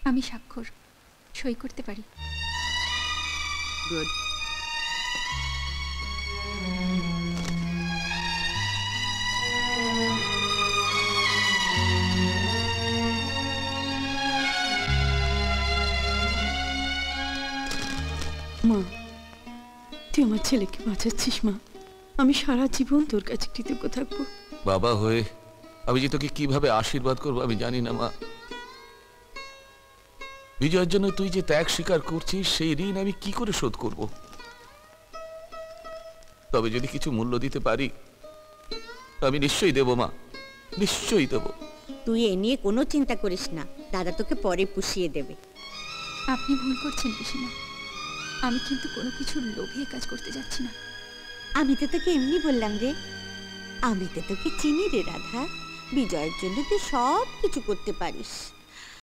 আমি স্বাক্ষর সই করতে পারি। গুড। মা, তুই আমার ছেলেকে বাঁচাচ্ছিস মা। আমি সারা জীবন তোর কাছে কৃতজ্ঞ থাকবো। বাবা হয়ে আমি যে তোকে কিভাবে আশীর্বাদ করবো আমি জানি না মা। বিজয়ের জন্য তুই যে ত্যাগ স্বীকার করছিস সেই ঋণ আমি কি করে শোধ করব? তবে যদি কিছু মূল্য দিতে পারি আমি নিশ্চয়ই দেব মা, নিশ্চয়ই দেব। তুই এ নিয়ে কোনো চিন্তা করিস না, দাদা তোকে পরে পুষিয়ে দেবে। আপনি ভুল করছেন পিসিমা, আমি কিন্তু কোনো কিছুর লোভে কাজ করতে যাচ্ছি না। আমি তো তোকে এমনি বললাম রে, আমি তো তোকে চিনি রে রাধা। বিজয়ের জন্য তুই সব কিছু করতে পারিস।